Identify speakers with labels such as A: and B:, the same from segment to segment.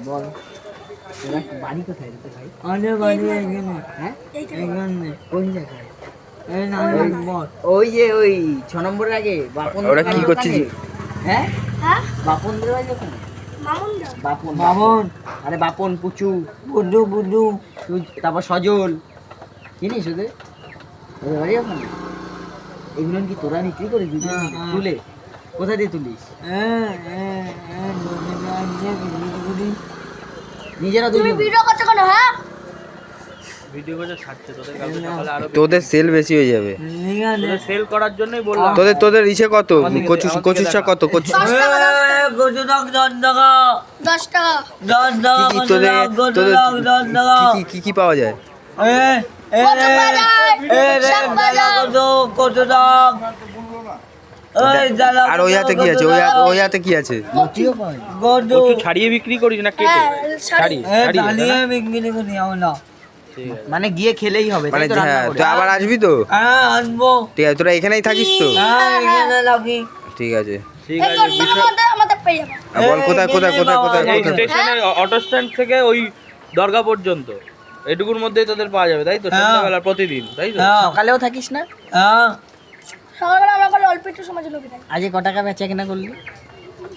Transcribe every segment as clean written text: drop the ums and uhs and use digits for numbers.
A: বল বাড়ি কোথায় রে ভাই?
B: আমাদের বাড়ি এখানে।
A: হ্যাঁ
B: এখানে
A: কোন জায়গায়?
B: এই নানার বল।
A: ওই যে ওই 6 নম্বরের আগে বাপন।
C: ওরা কি করছে?
A: হ্যাঁ
D: হ্যাঁ
A: বাপনদের বাড়ি ওখানে।
D: মামুনদা
A: বাপন
B: বাবন
A: আরে বাপন পুচু
B: বুডু বুডু
A: তারপর সজল চিনিস ওদের ওদের বাড়ি ওখানে। এগুলো কি তোরা বিক্রি করিস তুলে? কোথায় দিয়ে তুলিস? নিজেরা
D: তুমি
A: তুলি?
D: ভিডিও করছো কেন? হ্যাঁ
E: ভিডিও করে ছাড়ছে তোদের কালকে সকালে আরো
C: তোদের সেল বেশি হয়ে যাবে।
E: তোদের সেল করার জন্যই বললাম।
C: তোদের ইসে কত? কচু শাক কত? কচু
D: 10 টাকা 10 টাকা
C: কি তোদের কি পাওয়া যায়?
D: কত বাজার
C: আর ওই হাতে কি আছে? ওই হাতে কি আছে?
A: মতিও পাই।
E: কচু ছাড়িয়ে বিক্রি করিস না কেটে? ছাড়িয়ে ছাড়িয়ে
B: বিক্রি করি আমরা।
E: ঠিক আছে।
A: মানে গিয়ে খেলেই হবে
C: মানে
A: তাই তো, রান্না
C: হ্যাঁ,
A: করে?
C: তুই আবার আসবি তো?
B: আসবো।
C: ঠিক আছে, তোরা এখানেই থাকিস তো?
B: এখানে লাগি।
C: ঠিক আছে।
E: ঠিক
D: এই
E: আছে
D: দশটার মধ্যে আমাদের পেয়ে যাবে।
C: আর বল কোথায়
E: এই স্টেশনে অটো স্ট্যান্ড থেকে ওই দরগা পর্যন্ত এটুকুর মধ্যেই তোদের পাওয়া যাবে তাই তো? সন্ধ্যাবেলা প্রতিদিন তাই তো?
A: সকালেও থাকিস না?
D: সকালবেলা আমরা করে অল্প একটু সময় জন্য বেরাই।
A: আজকে ক টাকা বেচা কেনা করলি?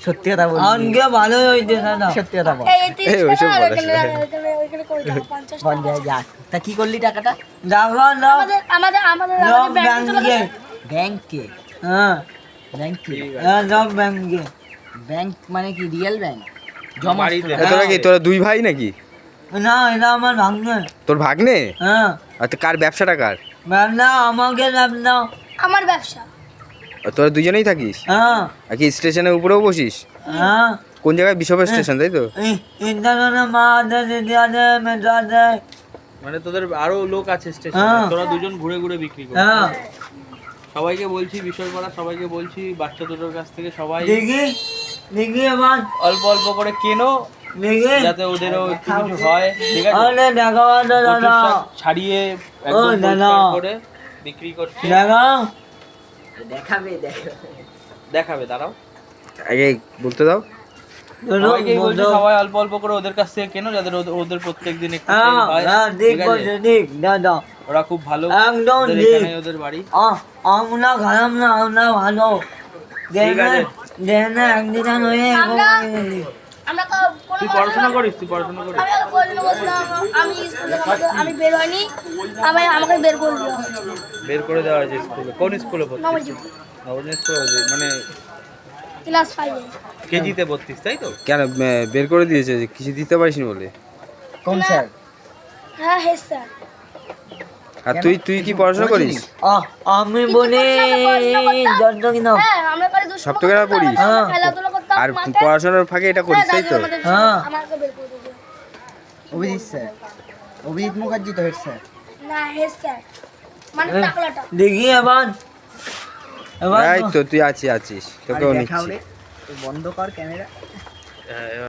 A: সত্যি কথা বল।
B: আজকে ভালো হয়েছে দাদা।
A: সত্যি কথা বল।
D: এই 30
C: ওইসব
D: টাকা আর
C: বলিস না।
D: ওইখানে করে দাও 50
A: বল
D: টাকা।
A: যা। তা কি করলি টাকাটা?
B: দেখো না
D: আমাদের আমাদের আমাদের ব্যাংকে চলে
B: ব্যাংকে।
D: গেছে।
A: ব্যাংকে?
B: হ্যাঁ
A: ব্যাংকে?
B: সব ব্যাংকে।
A: ব্যাংক মানে কি রিয়েল ব্যাংক? জমা
E: বাড়িতে।
C: তোরা দুই ভাই নাকি?
B: না এটা আমার ভাগ্নে।
C: তোর ভাগ্নে?
B: হ্যাঁ
C: আর কার ব্যবসাটা কার?
B: ব্যবসা আমাকে ব্যবসা।
D: আমার ব্যবসা
C: আর তোরা দুজনেই থাকিস?
B: হ্যাঁ
C: আর কি স্টেশনের উপরেও বসিস?
B: হ্যাঁ
C: কোন জায়গায়? বিশপের স্টেশন তাই তো?
B: ইন্টারনেটে মা আছে দিদি আছে মেজো আছে।
E: মানে তোদের আরো লোক আছে স্টেশনে,
B: হ্যাঁ।
E: তোরা দুজন ঘুরে ঘুরে বিক্রি করিস।
B: হ্যাঁ
E: সবাইকে বলছি, বিষয় করা সবাইকে বলছি, বাচ্চা দুটোর কাছ থেকে সবাই
B: দেখি দেখি এবার
E: অল্প অল্প করে কেনো
B: দেখি।
E: যাতে ওদেরও একটু কিছু হয়, ঠিক আছে?
B: আরে দেখো দাদা
E: কচুর শাক ছাড়িয়ে একদম
B: ও দাদা।
E: পরিষ্কার করে বিক্রি করছে।
B: দেখো
A: দেখাবে।
E: দেখাবে দাঁড়াও,
C: আগে বলতে দাও।
E: সবাইকেই বলছি সবাই অল্প অল্প করে ওদের কাছ থেকে কেনো যাতে ওদের প্রত্যেকদিন একটু
B: হ্যাঁ
E: sale হয়,
B: হ্যাঁ ঠিক
E: ঠিক আছে?
B: বলছে ঠিক দাদা।
E: ওরা খুব ভালো,
B: একদম
E: ওদের
B: ঠিক।
E: এখানে ওদের বাড়ি।
B: আমরা খারাপ না আমরা ভালো।
E: ঠিক আছে।
B: দেখে একদিন হয়ে
D: আমরা কোনো
E: তুই পড়াশোনা করিস? তুই পড়াশোনা করিস?
D: আমি পড়াশোনা করছিলাম, আমি স্কুলে আমি বের হইনি, আমাকে বের করে দেওয়া হয়েছিল।
E: বের করে দেওয়া হয়েছে স্কুলে? কোন স্কুলে ভর্তি?
D: নবদ্বীপ
E: নবদ্বীপ স্কুলে, মানে
D: ক্লাস 5 এ।
E: কেজিতে ভর্তি তাই তো?
C: কেন বের করে দিয়েছে? কিছু দিতে পারিসনি বলে?
A: কোন স্যার?
D: হ্যাঁ হে স্যার।
C: আর তুই কি পড়াশোনা করিস?
B: আমি বলি যত কিনা
D: হ্যাঁ আমরা করে দুষ্টুমি
C: সপ্তকেরা
D: করতাম,
C: পড়িস?
D: আমাদের খেলাধুলা করতাম
C: আর
D: মাঠে।
C: পড়াশোনার ফাঁকে এটা করিস তাই তো?
B: হ্যাঁ।
D: আমাকে বের করে দিয়েছে।
A: অভিজিৎ স্যার? অভিজিৎ মুখার্জি তো হেড স্যার?
D: না হে স্যার মানে টাকলাটা।
B: দেখি এবার
C: এই তো তুই আছিস, তোকেও
A: আরে
C: নিচ্ছি।
A: দেখাও রে, বন্ধ কর ক্যামেরা।
E: হ্যাঁ,